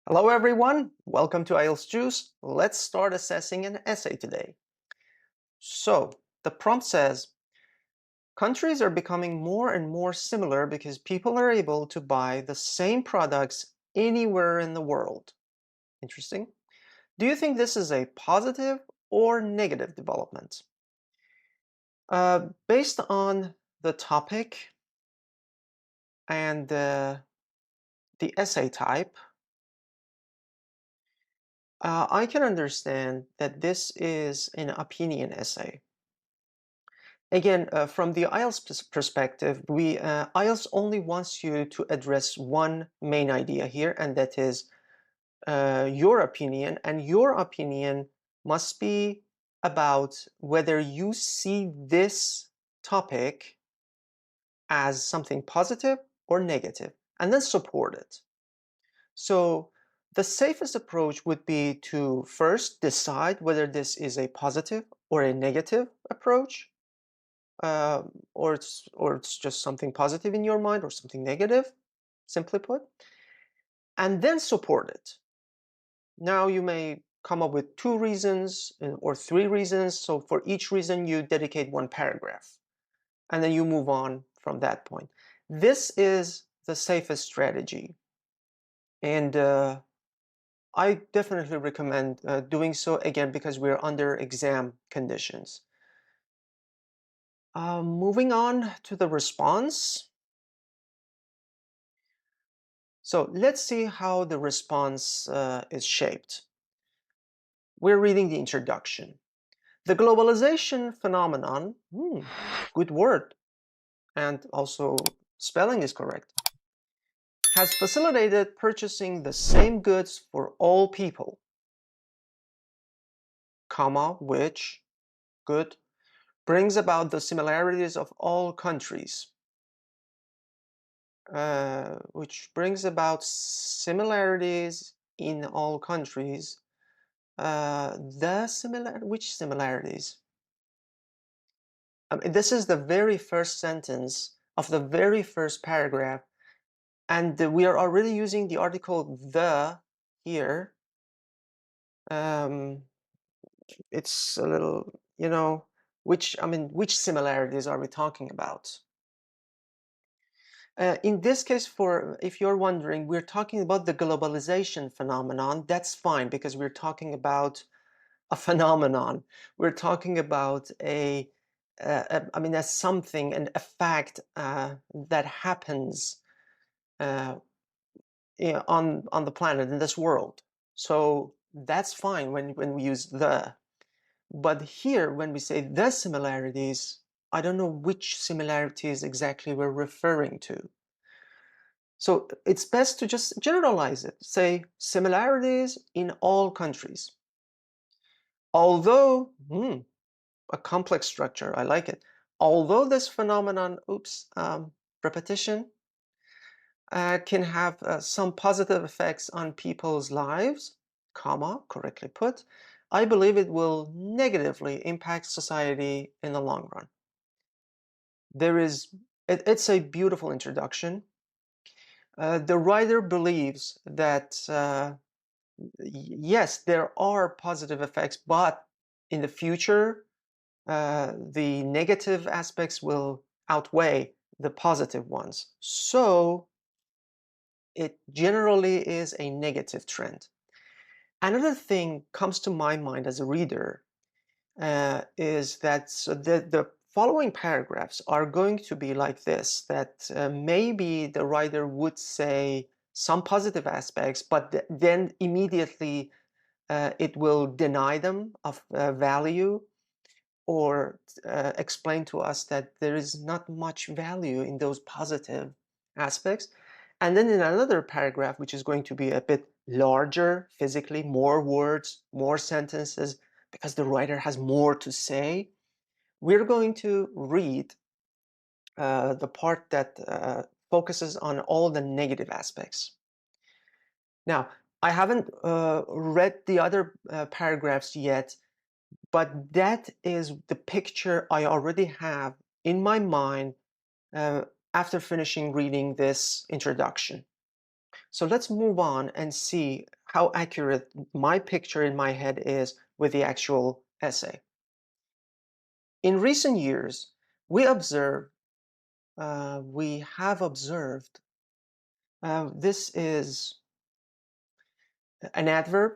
Hello everyone, welcome to IELTS Juice. Let's start assessing an essay today. So, the prompt says, countries are becoming more and more similar because people are able to buy the same products anywhere in the world. Interesting. Do you think this is a positive or negative development? Based on the topic and the essay type, I can understand that this is an opinion essay. Again, from the IELTS perspective, IELTS only wants you to address one main idea here, and that is your opinion. And your opinion must be about whether you see this topic as something positive or negative, and then support it. So the safest approach would be to first decide whether this is a positive or a negative approach, or it's just something positive in your mind or something negative, simply put, and then support it. Now you may come up with 2 reasons or 3 reasons. So for each reason, you dedicate 1 paragraph, and then you move on from that point. This is the safest strategy, and I definitely recommend doing so, again, because we're under exam conditions. Moving on to the response. So let's see how the response is shaped. We're reading the introduction. The globalization phenomenon, good word, and also spelling is correct, has facilitated purchasing the same goods for all people, comma, which, good, brings about the similarities of all countries, which brings about similarities in all countries. Which similarities? This is the very first sentence of the very first paragraph, and we are already using the article the here. It's a little, which similarities are we talking about? In this case, if you're wondering, we're talking about the globalization phenomenon. That's fine, because we're talking about a phenomenon. We're talking about something and a fact that happens on the planet, in this world. So that's fine when we use the. But here, when we say the similarities, I don't know which similarities exactly we're referring to. So it's best to just generalize it. Say similarities in all countries. Although, a complex structure, I like it. Although this phenomenon, repetition, can have some positive effects on people's lives, comma, correctly put, I believe it will negatively impact society in the long run. It's a beautiful introduction. The writer believes that yes, there are positive effects, but in the future, the negative aspects will outweigh the positive ones. So it generally is a negative trend. Another thing comes to my mind as a reader is that the following paragraphs are going to be like this, that maybe the writer would say some positive aspects, but then immediately it will deny them of value, or explain to us that there is not much value in those positive aspects. And then in another paragraph, which is going to be a bit larger physically, more words, more sentences, because the writer has more to say, we're going to read the part that focuses on all the negative aspects. Now, I haven't read the other paragraphs yet, but that is the picture I already have in my mind after finishing reading this introduction. So let's move on and see how accurate my picture in my head is with the actual essay. In recent years, we have observed, this is an adverb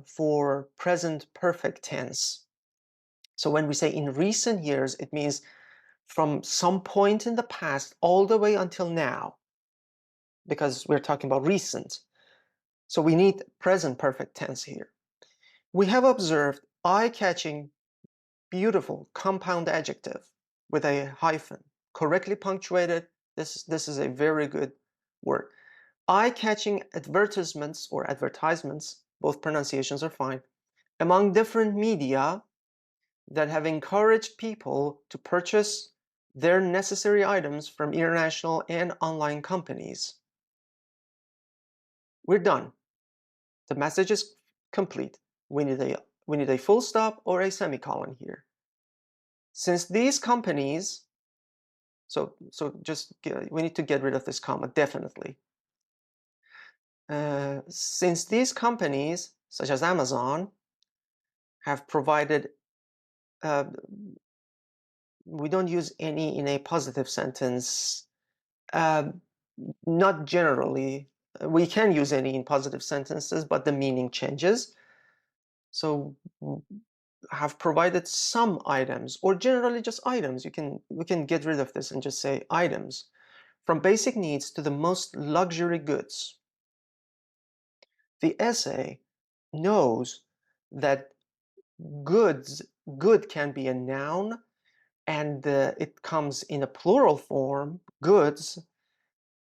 for present perfect tense. So when we say in recent years, it means from some point in the past all the way until now, because we're talking about recent. So we need present perfect tense here. We have observed eye-catching, beautiful compound adjective with a hyphen, correctly punctuated. This is a very good word. Eye-catching advertisements or advertisements, both pronunciations are fine, among different media that have encouraged people to purchase their necessary items from international and online companies. We're done. The message is complete. We need a full stop or a semicolon here. Since these companies, we need to get rid of this comma, definitely. Since these companies, such as Amazon, have provided, we don't use any in a positive sentence, not generally. We can use any in positive sentences, but the meaning changes. So have provided some items, or generally just items. We can get rid of this and just say items, from basic needs to the most luxury goods. The essay knows that good can be a noun, and it comes in a plural form, goods,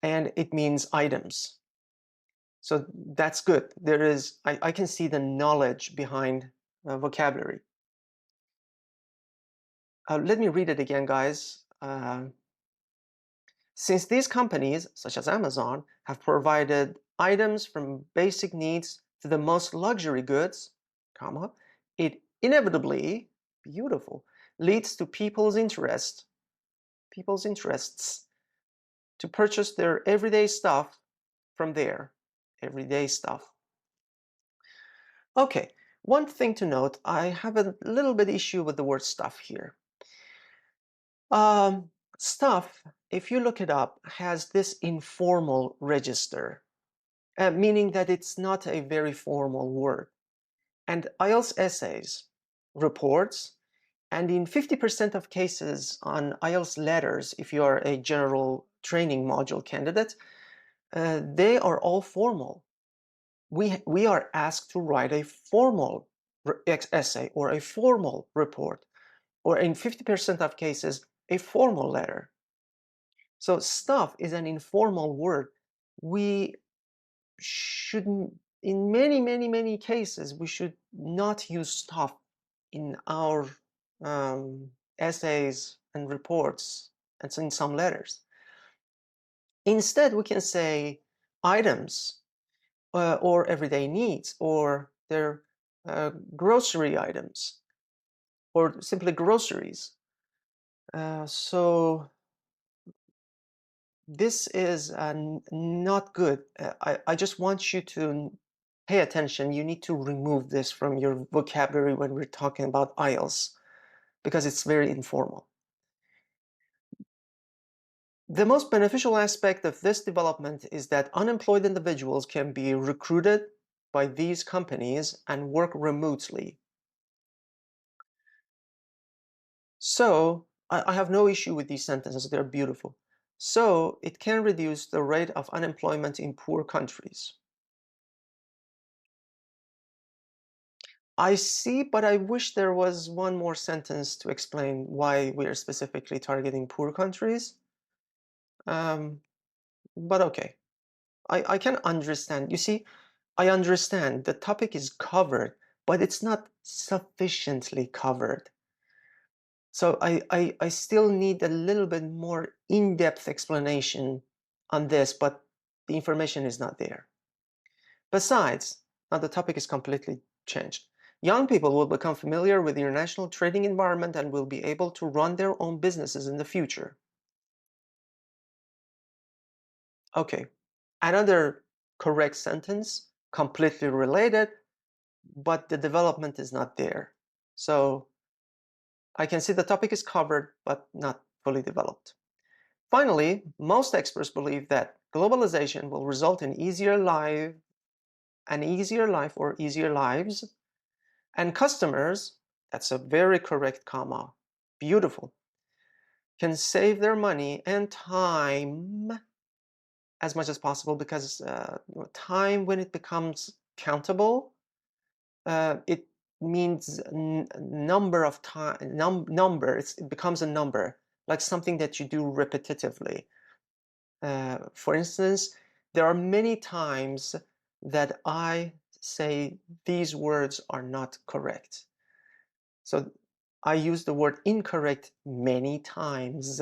and it means items. So that's good. I can see the knowledge behind vocabulary. Let me read it again, guys. Since these companies, such as Amazon, have provided items from basic needs to the most luxury goods, comma, it inevitably, beautiful, leads to people's interests to purchase their everyday stuff from there. Everyday stuff. Okay, one thing to note, I have a little bit issue with the word stuff here. Stuff, if you look it up, has this informal register, meaning that it's not a very formal word. And IELTS essays, reports, and in 50% of cases on IELTS letters, if you are a general training module candidate, they are all formal. We are asked to write a formal essay or a formal report, or in 50% of cases, a formal letter. So stuff is an informal word. We shouldn't, in many cases, we should not use stuff in our essays and reports and in some letters. Instead, we can say items or everyday needs, or their grocery items, or simply groceries. So this is not good. I just want you to pay attention. You need to remove this from your vocabulary when we're talking about IELTS, because it's very informal. The most beneficial aspect of this development is that unemployed individuals can be recruited by these companies and work remotely. So, I have no issue with these sentences, they're beautiful. So, it can reduce the rate of unemployment in poor countries. I see, but I wish there was one more sentence to explain why we are specifically targeting poor countries. But okay, I can understand. You see, I understand the topic is covered, but it's not sufficiently covered. So I still need a little bit more in-depth explanation on this, but the information is not there. Besides, now the topic is completely changed. Young people will become familiar with the international trading environment and will be able to run their own businesses in the future. Okay, another correct sentence, completely related, but the development is not there. So I can see the topic is covered, but not fully developed. Finally, most experts believe that globalization will result in an easier life or easier lives, and customers, that's a very correct comma, beautiful, can save their money and time as much as possible, because time, when it becomes countable, it means number of time, number, it becomes a number, like something that you do repetitively. For instance, there are many times that I say these words are not correct. So I use the word incorrect many times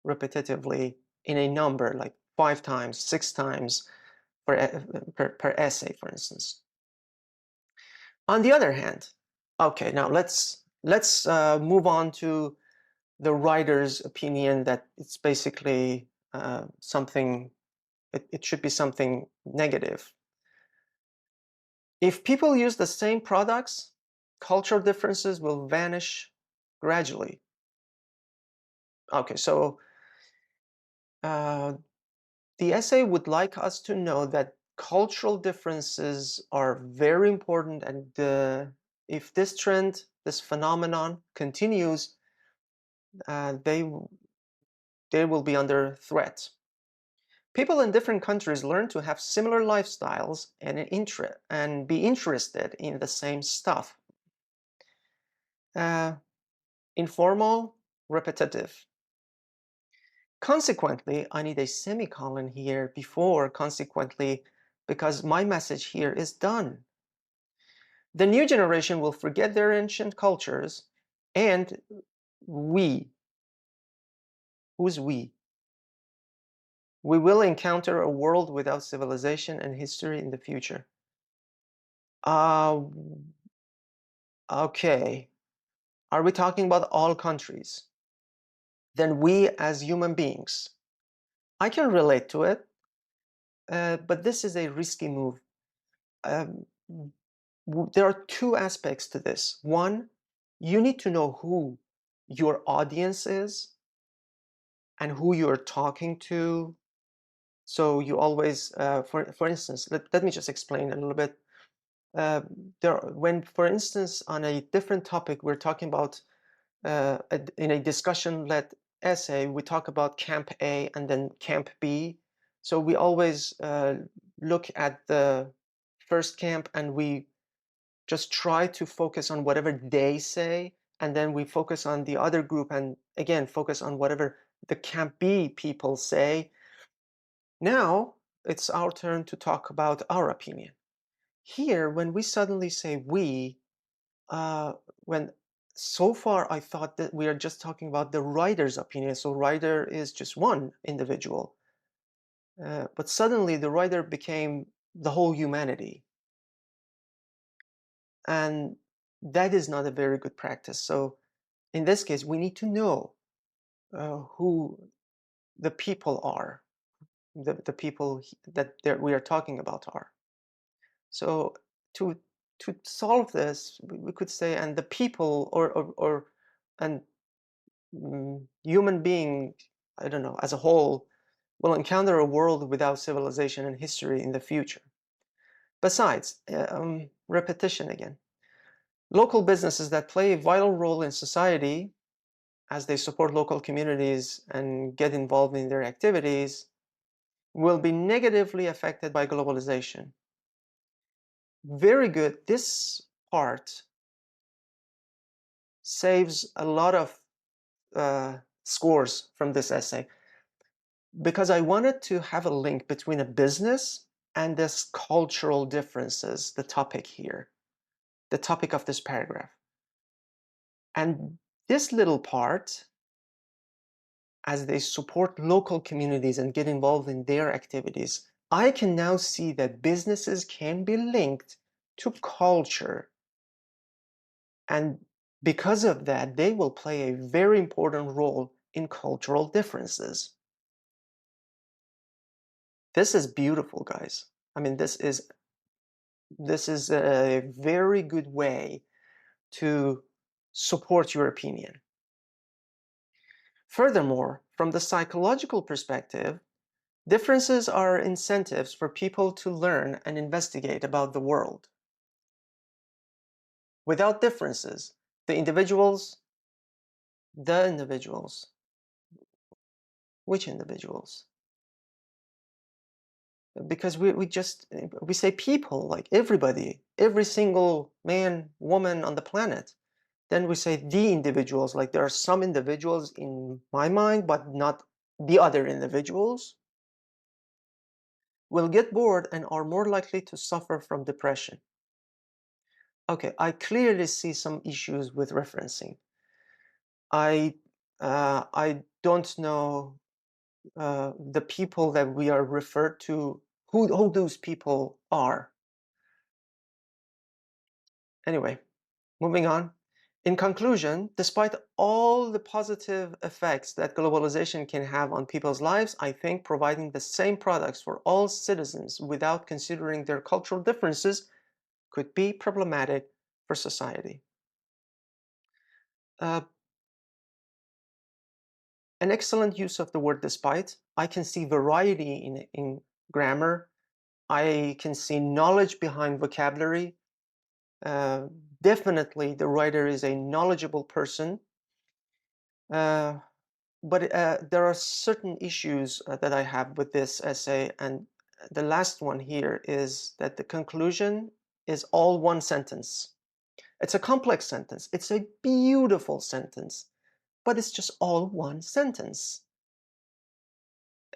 repetitively in a number, like 5 times, 6 times per essay, for instance. On the other hand, okay, now let's move on to the writer's opinion that it's basically something, it should be something negative. If people use the same products, cultural differences will vanish gradually. Okay, so the essay would like us to know that cultural differences are very important, and if this trend, this phenomenon continues, they will be under threat. People in different countries learn to have similar lifestyles and be interested in the same stuff. Informal, repetitive. Consequently, I need a semicolon here before consequently, because my message here is done. The new generation will forget their ancient cultures, and we, who's we? We will encounter a world without civilization and history in the future. Okay. Are we talking about all countries? Then we as human beings, I can relate to it, but this is a risky move. Um, there are two aspects to this. One, you need to know who your audience is and who you're talking to. So you always, for instance, let me just explain a little bit. When, for instance, on a different topic, we're talking about, in a discussion-led essay, we talk about Camp A and then Camp B. So we always look at the first camp and we just try to focus on whatever they say, and then we focus on the other group and again focus on whatever the Camp B people say. Now it's our turn to talk about our opinion. Here, when we suddenly say we, when so far I thought that we are just talking about the writer's opinion, so writer is just one individual. But suddenly the writer became the whole humanity. And that is not a very good practice. So in this case, we need to know who the people are, the people that we are talking about are. So to solve this, we could say, and the people and human being, I don't know, as a whole, will encounter a world without civilization and history in the future. Besides, repetition again. Local businesses that play a vital role in society as they support local communities and get involved in their activities will be negatively affected by globalization. Very good. This part saves a lot of scores from this essay, because I wanted to have a link between a business and this cultural differences, the topic here, the topic of this paragraph. And this little part, as they support local communities and get involved in their activities, I can now see that businesses can be linked to culture. And because of that, they will play a very important role in cultural differences. This is beautiful, guys. I mean, this is a very good way to support your opinion. Furthermore, from the psychological perspective, differences are incentives for people to learn and investigate about the world. Without differences, the individuals, which individuals? Because we say people, like everybody, every single man, woman on the planet. Then we say the individuals, like there are some individuals in my mind, but not the other individuals, will get bored and are more likely to suffer from depression. Okay, I clearly see some issues with referencing. I don't know the people that we are referred to, who those people are. Anyway, moving on. In conclusion, despite all the positive effects that globalization can have on people's lives, I think providing the same products for all citizens without considering their cultural differences could be problematic for society. An excellent use of the word despite. I can see variety in grammar. I can see knowledge behind vocabulary. Definitely the writer is a knowledgeable person. But there are certain issues that I have with this essay, and the last one here is that the conclusion is all one sentence. It's a complex sentence. It's a beautiful sentence, but it's just all one sentence.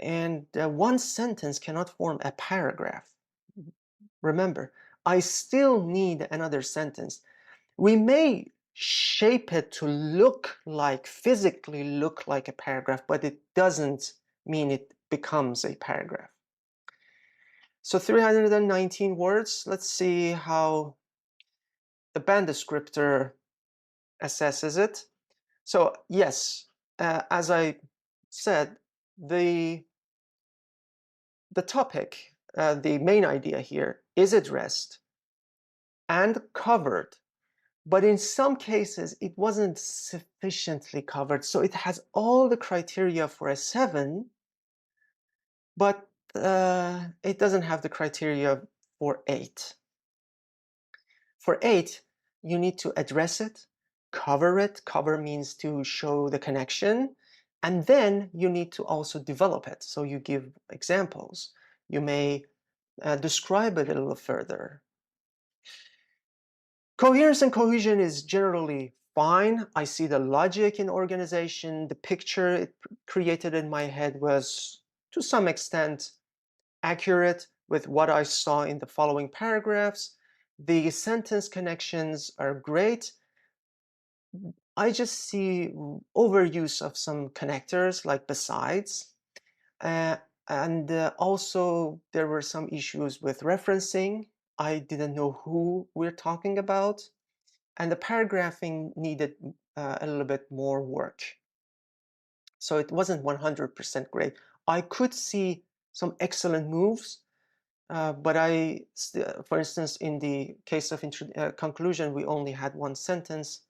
And one sentence cannot form a paragraph. Remember, I still need another sentence. We may shape it to look like, physically look like a paragraph, but it doesn't mean it becomes a paragraph. So 319 words. Let's see how the band descriptor assesses it. So yes, as I said, the topic, the main idea here is addressed and covered, but in some cases it wasn't sufficiently covered. So it has all the criteria for a 7, but it doesn't have the criteria for 8. For 8, you need to address it, cover it. Cover means to show the connection. And then you need to also develop it. So you give examples. You may describe it a little further. Coherence and cohesion is generally fine. I see the logic in organization. The picture it created in my head was, to some extent, accurate with what I saw in the following paragraphs. The sentence connections are great. I just see overuse of some connectors like besides. And also there were some issues with referencing. I didn't know who we're talking about. And the paragraphing needed a little bit more work. So it wasn't 100% great. I could see some excellent moves, but for instance, in the case of conclusion, we only had one sentence.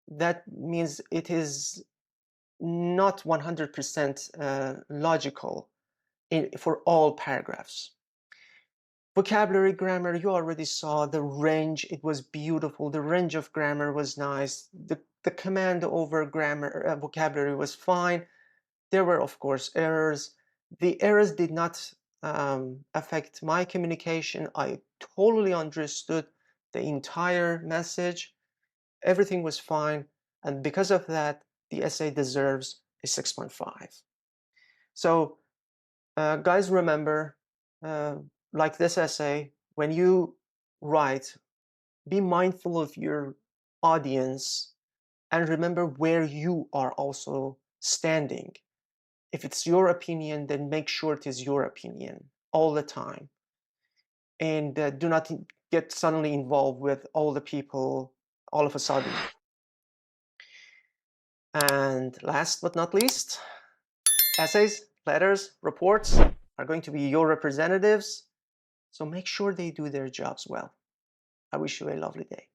That means it is not 100% logical for all paragraphs. Vocabulary, grammar, you already saw the range. It was beautiful. The range of grammar was nice. The command over grammar, vocabulary was fine. There were, of course, errors. The errors did not affect my communication. I totally understood the entire message. Everything was fine. And because of that, the essay deserves a 6.5. So guys, remember, like this essay, when you write, be mindful of your audience and remember where you are also standing. If it's your opinion, then make sure it is your opinion all the time. And do not get suddenly involved with all the people all of a sudden. And last but not least, essays, letters, reports are going to be your representatives. So make sure they do their jobs well. I wish you a lovely day.